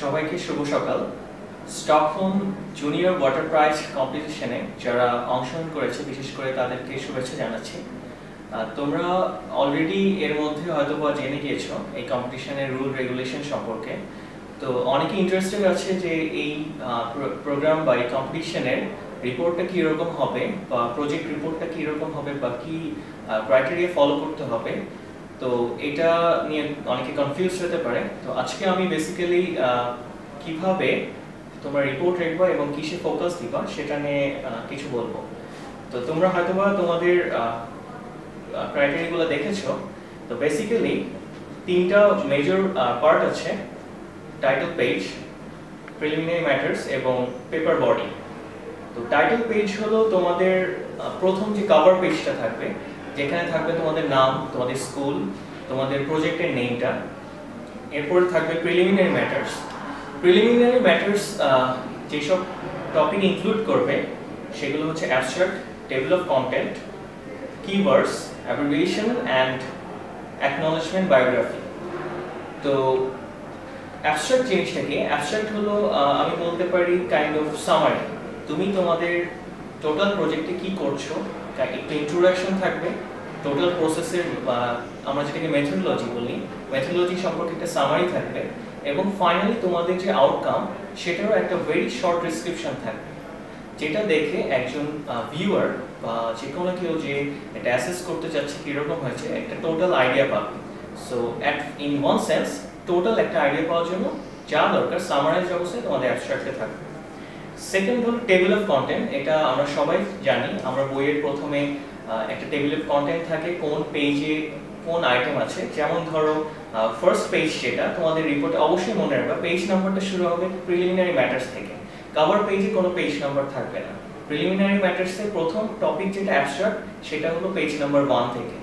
সবাইকে শুভ সকাল। Stockholm junior water prize কম্পিটিশনে যারা অংশগ্রহণ করেছে বিশেষ করে তাদেরকে শুভেচ্ছা জানাচ্ছি। তোমরা অলরেডি এর মধ্যে হয়তো জেনে গিয়েছো এই কম্পিটিশনের রুল রেগুলেশন সম্পর্কে। তো অনেকে ইন্টারেস্টেড আছে যে এই প্রোগ্রাম বা এই কম্পিটিশনের রিপোর্টটা কীরকম হবে বা প্রজেক্ট রিপোর্টটা কীরকম হবে বা কী ক্রাইটেরিয়া ফলো করতে হবে। তো এটা নিয়ে অনেকে কনফিউজ হতে পারে। তো আজকে আমি বেসিক্যালি কিভাবে তোমরা রিপোর্ট লিখবা এবং কিসে ফোকাস দিবা সেটা নিয়ে কিছু বলবো। তো তোমরা হয়তোবা তোমাদের ক্রাইটেরিয়াগুলো দেখেছো। তো বেসিক্যালি তিনটা মেজর পার্ট আছে: টাইটেল পেজ, প্রিলিমিনারি ম্যাটার্স এবং পেপার বডি। তো টাইটেল পেজ হলো তোমাদের প্রথম যে কভার পেজটা থাকবে, যেখানে থাকবে তোমাদের নাম, তোমাদের স্কুল, তোমাদের প্রজেক্টের নেমটা। এরপরে থাকবে প্রিলিমিনারি ম্যাটার্স। প্রিলিমিনারি ম্যাটার্স যেসব টপিক ইনক্লুড করবে সেগুলো হচ্ছে abstract, table of content, keywords, abbreviation and acknowledgement, biography. তো অ্যাবস্ট্রাক্ট জিনিসটা কি? অ্যাবস্ট্রাক্ট হলো আমি বলতে পারি কাইন্ড অফ সামারি। তুমি তোমাদের টোটাল প্রজেক্টে কি করছো একটু ইন্ট্রোডাকশন থাকবে, টোটাল প্রসেসের আমরা যেটাকে মেথোডোলজি বলি, মেথোডোলজি সম্পর্কে একটা সামারি থাকবে এবং ফাইনালি তোমাদের যে আউটকাম সেটারও একটা ভেরি শর্ট ডিসক্রিপশন থাকবে, যেটা দেখে একজন ভিউয়ার বা যে কোনো কেউ যে এটা অ্যাসেস করতে চাচ্ছে কীরকম হয়েছে একটা টোটাল আইডিয়া পাবে। So in one sense total একটা আইডিয়া পাওয়ার জন্য যা দরকার সামারাইজ অবস্থায় তোমাদের অ্যাবস্ট্রাক্টে থাকবে। সেকেন্ড হলো টেবিল অফ কন্টেন্ট। এটা আমরা সবাই জানি, আমরা বইয়ের প্রথমে একটা টেবিল অফ কন্টেন্ট থাকে, কোন পেজে কোন আইটেম আছে। যেমন ধরো ফার্স্ট পেজ যেটা তোমাদের রিপোর্টে অবশ্যই মনে রাখবে, পেজ নাম্বারটা শুরু হবে প্রিলিমিনারি ম্যাটার্স থেকে। কভার পেজে কোনো পেজ নাম্বার থাকবে না। প্রিলিমিনারি ম্যাটার্সের প্রথম টপিক যেটা অ্যাবস্ট্রাক্ট সেটা হলো পেজ নাম্বার 1 থেকে।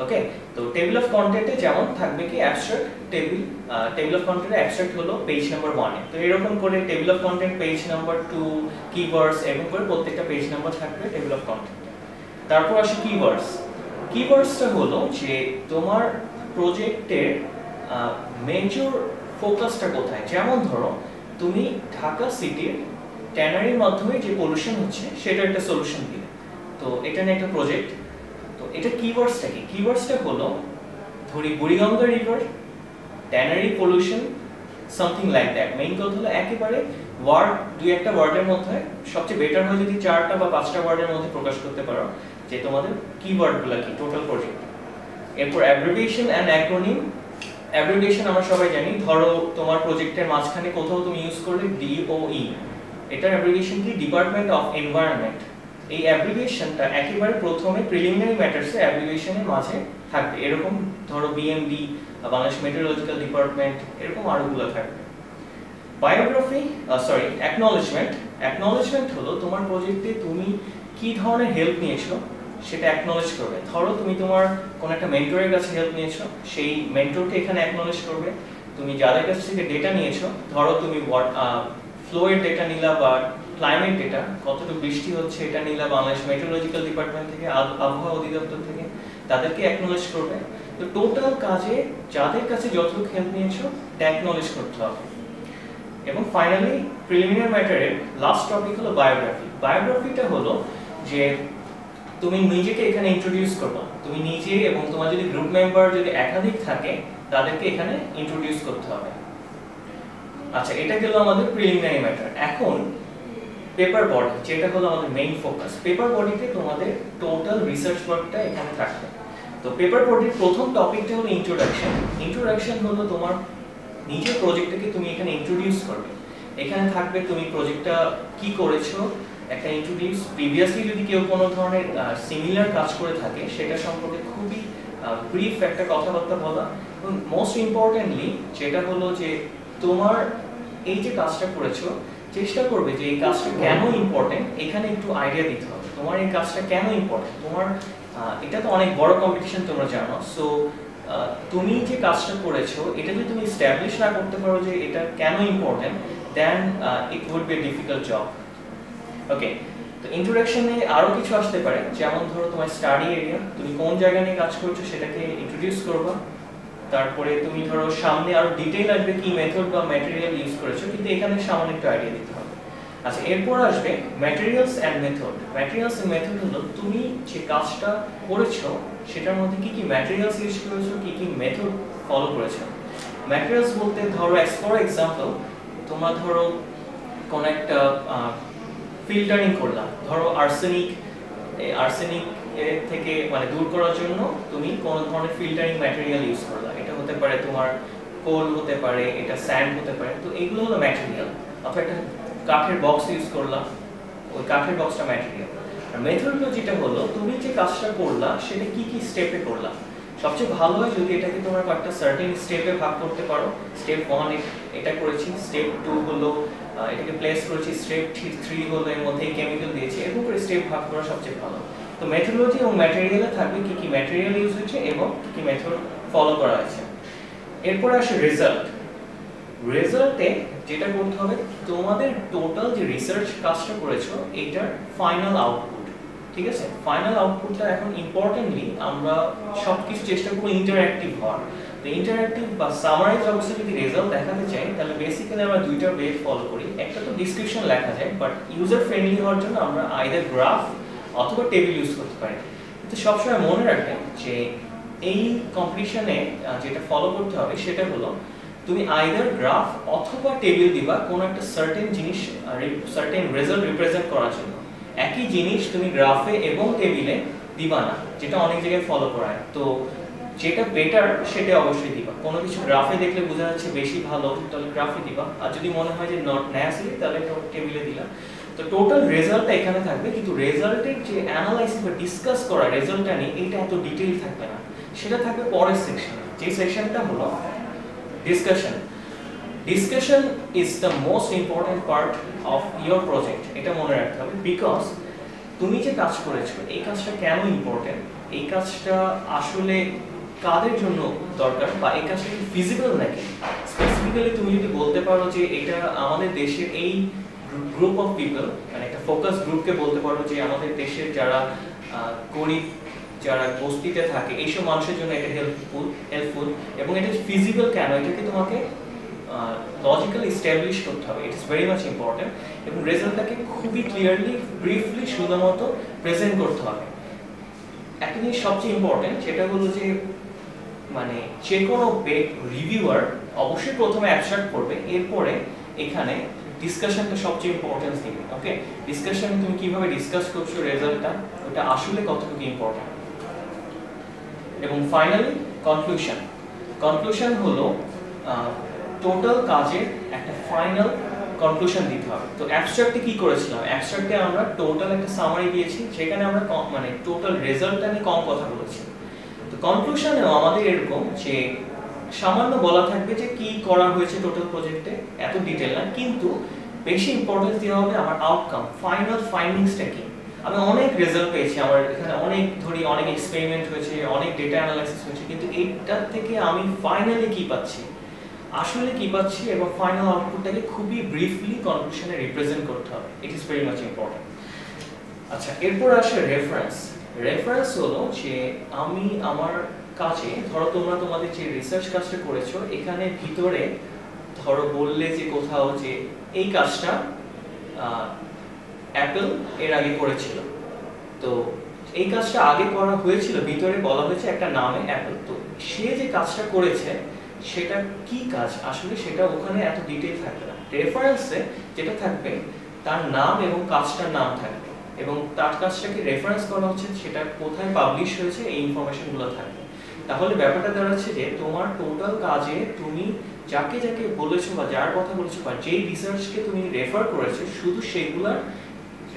ওকে, তো টেবিল অফ কন্টেন্টে যেমন থাকবে কি অ্যাবস্ট্রাক্ট টেবিল অফ কন্টেন্টে অ্যাবস্ট্রাক্ট হলো পেজ নাম্বার 1 এ। তো এরকম করে table of content page number 2, keywords, এরকম করে প্রত্যেকটা পেজ নাম্বার থাকবে টেবিল অফ কন্টেন্ট। তারপর আসে কিওয়ার্ডস। কিওয়ার্ডসটা হলো যে তোমার প্রজেক্টের মেজর ফোকাসটা কোথায়। যেমন ধরো তুমি ঢাকা সিটির ট্যানারির মাধ্যমে যে পলিউশন হচ্ছে সেটা একটা সলিউশন দিলে, তো এটা নিয়ে একটা প্রজেক্ট। তো এটা কিওয়ার্ডসটা কি? কিওয়ার্ডসটা হলো ধরি Buriganga river, tannery pollution, something like that. Main কথা হলো একেবারে ওয়ার্ড, দুই একটা ওয়ার্ডের মধ্যে, সবচেয়ে বেটার হয় যদি 4টা বা 5টা ওয়ার্ডের মধ্যে প্রকাশ করতে পারো যে তোমাদের কিওয়ার্ডগুলো কি টোটাল প্রজেক্ট। এরপর অ্যাব্রিভিয়েশন অ্যান্ড অ্যাক্রোনিম। অ্যাব্রিভিয়েশন আমরা সবাই জানি, ধরো তোমার প্রজেক্টের মাঝখানে কোথাও তুমি ইউজ করলে DOE, এটার অ্যাব্রিভিয়েশন কি? Department of environment. এই অ্যাব্রিভিয়েশনটা একেবারে প্রথমে প্রিলিমিনারি ম্যাটার্সে অ্যাব্রিভিয়েশনের মাঝে থাকবে। এরকম ধরো BMD, বাংলাদেশ মেট্রোলজিক্যাল ডিপার্টমেন্ট, এরকম আরোগুলো থাকবে। Biography, acknowledgement. অ্যাকনলেজমেন্ট হলো তোমার প্রজেক্টে তুমি কি ধরনের হেল্প নিয়েছো সেটা অ্যাকনলেজ করবে। ধরো তুমি তোমার কোন একটা মেন্টরের কাছে হেল্প নিয়েছো, সেই মেন্টরকে এখানে অ্যাকনলেজ করবে। তুমি যাদের কাছ থেকে ডেটা নিয়েছো, ধরো তুমি ফ্লোয়ের ডেটা নিলা বা ক্লাইমেট ডেটা, কতটুকু বৃষ্টি হচ্ছে এটা নিলা বাংলাদেশ মেট্রোলজিক্যাল ডিপার্টমেন্ট থেকে, আবহাওয়া অধিদপ্তর থেকে, তাদেরকে অ্যাকনলেজ করবে। তো টোটাল কাজে যাদের কাছে যতটুকু হেল্প নিয়েছো এটা অ্যাকনলেজ করতে হবে। এবং ফাইনালি প্রিলিমিনারি ম্যাটারের লাস্ট টপিক হলো বায়োগ্রাফি। বায়োগ্রাফিটা হলো যে তুমি নিজেকে এখানে ইন্ট্রোডিউস করবা, তুমি নিজে এবং তোমার যদি গ্রুপ মেম্বার যদি একাধিক থাকে তাদেরকে এখানে ইন্ট্রোডিউস করতে হবে। আচ্ছা, এটা গেল আমাদের প্রিলিমিনারি ম্যাটার। এখন পেপার বডি, যেটা হলো আমাদের মেইন ফোকাস। পেপার বডিতে তোমাদের টোটাল রিসার্চ ওয়ার্কটা এখানে থাকবে। তো পেপার বডির প্রথম টপিকটা হলো ইন্ট্রোডাকশন। ইন্ট্রোডাকশন হলো তোমার নিজের প্রজেক্টটাকে তুমি এখানে ইন্ট্রোডিউস করবে। এখানে থাকবে তুমি প্রজেক্টটা কি করেছো, একটা ইন্ট্রোডিউস, প্রিভিয়াসলি যদি কেউ কোনো ধরনের সিমিলার কাজ করে থাকে সেটা সম্পর্কে খুবই ব্রিফ একটা কথাবার্তা বলা। এবং মোস্ট ইম্পর্টেন্টলি যেটা হলো যে তোমার এই যে কাজটা করেছো চেষ্টা করবে যে এই কাজটা কেন ইম্পর্টেন্ট, এখানে একটু আইডিয়া দিতে হবে তোমার এই কাজটা কেন ইম্পর্টেন্ট। তোমার এটা তো অনেক বড় কম্পিটিশন তোমরা জানো। সো তুমি যে কাজটা করেছো এটা যদি তুমি এস্টাবলিশ না করতে পারো যে এটা কেন important, then it would be a difficult job. Okay, তো ইন্ট্রোডাকশনে আরো কিছু আসতে পারে, যেমন ধরো তোমার স্টাডি এরিয়া, তুমি কোন জায়গা নিয়ে কাজ করছো সেটাকে ইন্ট্রোডিউস করবা। তারপরে তুমি ধরো সামনে আরো ডিটেইল আসবে কি মেথড বা ম্যাটেরিয়াল ইউজ করেছো, কিন্তু এখানে সামান্য একটু আইডিয়া দিতে হবে। আচ্ছা, এরপর আসবে materials and method. Materials and method হলো তুমি যে কাজটা করেছো সেটার মধ্যে কি কি ম্যাটেরিয়ালস ইউজ করেছো, কি কি মেথড ফলো করেছো। ম্যাটেরিয়ালস বলতে ধরো ফর এক্সাম্পল তোমরা ধরো কোন একটা ফিল্টারিং করলাম, ধরো আর্সেনিক থেকে মানে দূর করার জন্য তুমি কোন ধরনের ফিল্টারিং ম্যাটেরিয়াল ইউজ করলা। এটা হতে পারে তোমার কোল হতে পারে, এটা স্যান্ড হতে পারে। তো এগুলো হলো ম্যাটেরিয়াল। অথবা একটা কাঠের বক্স ইউজ করলা, ওই কাঠের বক্সটা ম্যাটেরিয়াল। আর মেথডোলজিটা হলো তুমি যে কাজটা করলা সেটা কি কি স্টেপে করলা। সবচেয়ে ভালো হয় যদি এটাকে তোমরা একটা সার্টেন স্টেপে ভাগ করতে পারো। স্টেপ 1 এটা করেছি, স্টেপ 2 হলো এটাকে প্লেস করেছি, স্টেপ 3 হলো এর মধ্যে কেমিক্যাল দিয়েছি, এরকম করে স্টেপ ভাগ করা সবচেয়ে ভালো। তো মেথডোলজি এবং ম্যাটেরিয়ালে থাকবে কি কি ম্যাটেরিয়াল ইউজ হয়েছে এবং কি কি মেথড ফলো করা হয়েছে। এরপর আসে রেজাল্ট। রেজাল্টে যেটা করতে হবে তোমাদের টোটাল যে রিসার্চ কাজটা করেছো এটার ফাইনাল আউটপুট, ঠিক আছে। ফাইনাল আউটপুটটা এখন ইম্পর্টেন্টলি আমরা সবকিছু চেষ্টা করব ইন্টারঅ্যাক্টিভ হওয়ার। তো ইন্টারঅ্যাক্টিভ বা সামারাইজ অবস্থা যদি রেজাল্ট দেখাতে চাই তাহলে বেসিক্যালি আমরা দুইটা ওয়ে ফলো করি। একটা তো ডেসক্রিপশন লেখা যায়, বাট ইউজার ফ্রেন্ডলি হওয়ার জন্য আমরা আইদার গ্রাফ অথবা টেবিল ইউজ করতে পারি। কিন্তু সবসময় মনে রাখবেন যে এই কম্পিটিশনে যেটা ফলো করতে হবে সেটা হলো তুমি আইদার গ্রাফ অথবা টেবিল দিবা কোন একটা সার্টেন জিনিস সার্টেন রেজাল্ট রিপ্রেজেন্ট করার জন্য। একই জিনিস তুমি গ্রাফে এবং টেবিলে দিবা না, যেটা অনেক জায়গায় ফলো করায়। তো যেটা বেটার সেটা অবশ্যই দিবা। কোনো কিছু গ্রাফে দেখলে বোঝা যাচ্ছে বেশি ভালো তাহলে গ্রাফে দিবা, আর যদি মনে হয় যে নট ন্যাসলি তাহলে টেবিলে দিলা। তো টোটাল রেজাল্টটা এখানে থাকবে, কিন্তু রেজাল্টের যে অ্যানালাইসিস বা ডিসকাস করা রেজাল্টটা নিয়ে এটা এত ডিটেইল থাকবে না, সেটা থাকবে পরের সেকশনে। যে সেকশনটা হলো discussion. Discussion is the most important part of your project, এটা মনে রাখতে হবে। বিকজ তুমি যে কাজ করেছো এই কাজটা কেন ইম্পর্টেন্ট, এই কাজটা আসলে কাদের জন্য দরকার, বা এই কাজটা কি ফিজিবল নাকি। স্পেসিফিক্যালি তুমি যদি বলতে পারো যে এটা আমাদের দেশের এই গ্রুপ অফ পিপল, মানে একটা ফোকাস গ্রুপকে বলতে পারো যে আমাদের দেশের যারা গরিব, যারা বস্তিতে থাকে এইসব মানুষের জন্য এটা হেল্পফুল এবং এটা ফিজিবল কেন, এটাকে তোমাকে লজিক্যালি এস্টাবলিশ করতে হবে। It is very much important. এবং রেজাল্টটাকে খুবই ক্লিয়ারলি ব্রিফলি সুন্দর মতো প্রেজেন্ট করতে হবে। একটা জিনিস সবচেয়ে ইম্পর্টেন্ট সেটা হলো যে মানে যে কোনো রিভিউয়ার অবশ্যই প্রথমে অ্যাবস্ট্রাক্ট করবে, এরপরে এখানে ডিসকাশনটা সবচেয়ে ইম্পর্টেন্স দিবে। ওকে, ডিসকাশন তুমি কিভাবে ডিসকাস করছো রেজাল্টটা, ওটা আসলে কতটুকু ইম্পর্টেন্ট। এবং ফাইনালি কনক্লুশন। কনক্লুশন হলো টোটাল কাজের একটা ফাইনাল কনক্লুশন দিতে হবে। তো অ্যাবস্ট্রাক্টে কি করেছিলাম, অ্যাবস্ট্রাক্টে আমরা টোটাল একটা সামারি দিয়েছি, সেখানে আমরা মানে টোটাল রেজাল্টটা নিয়ে কম কথা বলেছি। তো কনক্লুশনেও আমাদের এরকম যে সামান্য বলা থাকবে যে কি করা হয়েছে টোটাল প্রজেক্টে, এত ডিটেল না, কিন্তু বেশি ইম্পর্টেন্স দেওয়া হবে আমার আউটকাম, ফাইনাল ফাইন্ডিংসটা কি। আমি অনেক রেজাল্ট পেয়েছি, আমার এখানে অনেক এক্সপেরিমেন্ট হয়েছে, অনেক ডেটা অ্যানালাইসিস হয়েছে, কিন্তু এইটার থেকে আমি ফাইনালি কি পাচ্ছি, আসলে কি পাচ্ছি, এবং ফাইনাল আউটপুটটাকে খুবই ব্রিফলি কনক্লুশনে রিপ্রেজেন্ট করতে হবে। It is very much important. আচ্ছা, এরপর আসে রেফারেন্স। রেফারেন্স হলো যে আমি আমার কাজে, ধরো তোমরা তোমাদের যে রিসার্চ কাজটা করেছো এখানে ভিতরে ধরো বললে যে কোথাও যে এই কাজটা অ্যাপল এর আগে করেছিল, তো এই কাজটা আগে করা হয়েছিল, ভিতরে বলা হয়েছে একটা নামে অ্যাপল। তো সে যে কাজটা করেছে সেটা কি কাজ আসলে সেটা ওখানে এত ডিটেইল থাকবে না। রেফারেন্সে যেটা থাকবে তার নাম এবং কাজটার নাম থাকবে, এবং তার কাজটাকে রেফারেন্স করা হচ্ছে সেটা কোথায় পাবলিশ হয়েছে এই ইনফরমেশনগুলো থাকবে। তাহলে ব্যাপারটা দাঁড়াচ্ছে যে তোমার টোটাল কাজে তুমি যাকে যাকে বলেছো বা যার কথা বলেছো বা যেই রিসার্চকে তুমি রেফার করেছো শুধু সেগুলার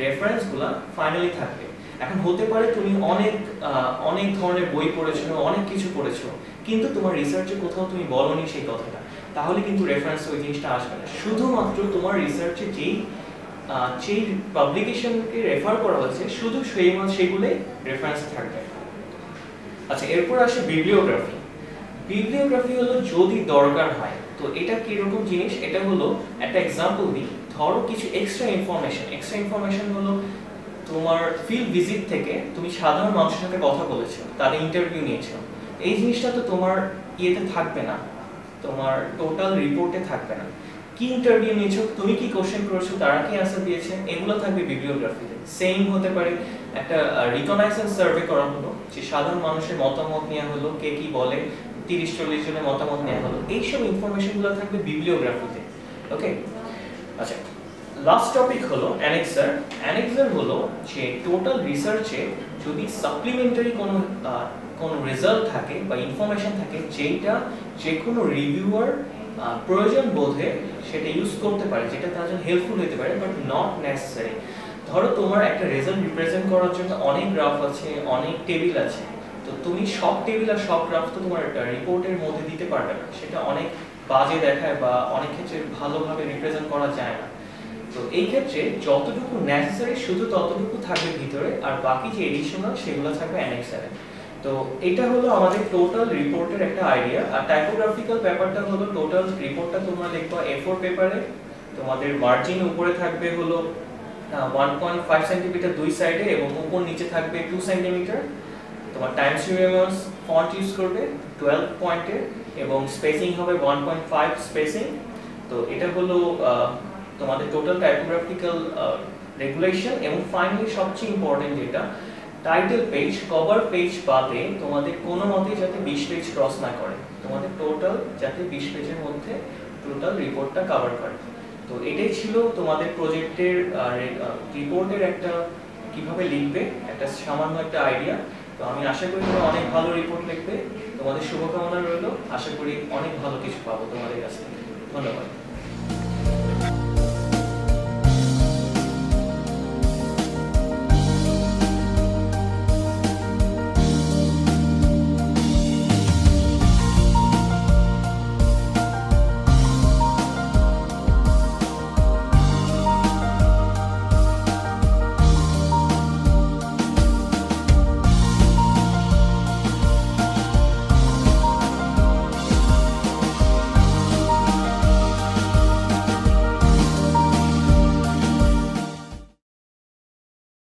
রেফারেন্সগুলো ফাইনালি থাকবে। এখন হতে পারে তুমি অনেক ধরনের বই পড়েছো, অনেক কিছু পড়েছো, কিন্তু তোমার রিসার্চে কোথাও তুমি বলনি সেই কথাটা, তাহলে কিন্তু রেফারেন্স ওই জিনিসটা আসবে না। শুধুমাত্র তোমার রিসার্চে যেই পাবলিকেশনকে রেফার করা হয়েছে শুধু সেইগুলোই রেফারেন্স থাকবে। আচ্ছা, এরপর আসে বিবলিওগ্রাফি। বিবলিওগ্রাফি হলো যদি দরকার হয়। তো এটা কি রকম জিনিস, এটা হলো একটা এক্সাম্পল দিই। ধরো কিছু এক্সট্রা ইনফরমেশন হলো তোমার ফিল্ড ভিজিট থেকে তুমি সাধারণ মানুষের সাথে কথা বলেছো, তাদের ইন্টারভিউ নিয়েছো, এই জিনিসটা তো তোমার ইয়েতে থাকবে না, তোমার টোটাল রিপোর্টে থাকবে না। কি ইন্টারভিউ নিয়েছো, তুমি কি কোশ্চেন করেছো, তারা কি অ্যান্সার দিয়েছে, এগুলো থাকবে বিবলিওগ্রাফিতে। সেম হতে পারে একটা রিকগনাইজেন্স সার্ভে করা হলো, যে সাধারণ মানুষের মতামত নেওয়া হলো, কে কি বলে, 30-40 জনের মতামত নেওয়া হলো, এইসব ইনফরমেশনগুলো থাকবে বিবলিওগ্রাফিতে। ওকে, আচ্ছা, লাস্ট টপিক হলো অ্যানেক্সার। অ্যানেক্সার হলো যে টোটাল রিসার্চে যদি সাপ্লিমেন্টারি কোনো রেজাল্ট থাকে বা ইনফরমেশন থাকে, যেটা যে কোনো রিভিউয়ার প্রয়োজন বোধে সেটা ইউজ করতে পারে, যেটা তার জন্য হেল্পফুল হতে পারে, বাট নট নেসেসারি। ধরো তোমার একটা রেজাল্ট রিপ্রেজেন্ট করার জন্য অনেক গ্রাফ আছে, অনেক টেবিল আছে, তো তুমি সব টেবিল আর সব গ্রাফ তো তোমার রিপোর্টের মধ্যে দিতে পারবে না, সেটা অনেক বাজে দেখায় বা অনেক ক্ষেত্রে ভালোভাবে রিপ্রেজেন্ট করা যায় না। তো এই ক্ষেত্রে যতটুকু নেসেসারি শুধু ততটুকু থাকবে ভিতরে, আর বাকি যে এডিশনাল সেগুলো থাকবে অ্যানেক্সারে। তো এটা হলো আমাদের টোটাল রিপোর্টের একটা আইডিয়া। আর টাইপোগ্রাফিক্যাল ব্যাপারটা হলো টোটাল রিপোর্টটা তোমরা লিখবা A4 পেপারে, তোমাদের মার্জিন উপরে থাকবে হলো 1.5 সেন্টিমিটার দুই সাইডে এবং উপর নিচে থাকবে 2 সেন্টিমিটার। তোমার Times new Roman font use করবে 12 পয়েন্টের এবং স্পেসিং হবে 1.5 স্পেসিং। তো এটা হলো তোমাদের টোটাল টাইপোগ্রাফিক্যাল রেগুলেশন। এবং ফাইনালি সবচেয়ে ইম্পর্টেন্ট যেটা, টাইটেল পেজ, কভার পেজ বাদে তোমাদের কোনো মতে যাতে 20 পেজ ক্রস না করে, তোমাদের টোটাল যাতে 20 পেজের মধ্যে টোটাল রিপোর্টটা কভার করে। তো এটাই ছিল তোমাদের প্রজেক্টের রিপোর্টের একটা কিভাবে লিখবে, একটা সামান্য একটা আইডিয়া। তো আমি আশা করি তোমরা অনেক ভালো রিপোর্ট লিখবে, তোমাদের শুভকামনা রইল, আশা করি অনেক ভালো কিছু পাবো তোমাদের কাছ থেকে। ধন্যবাদ।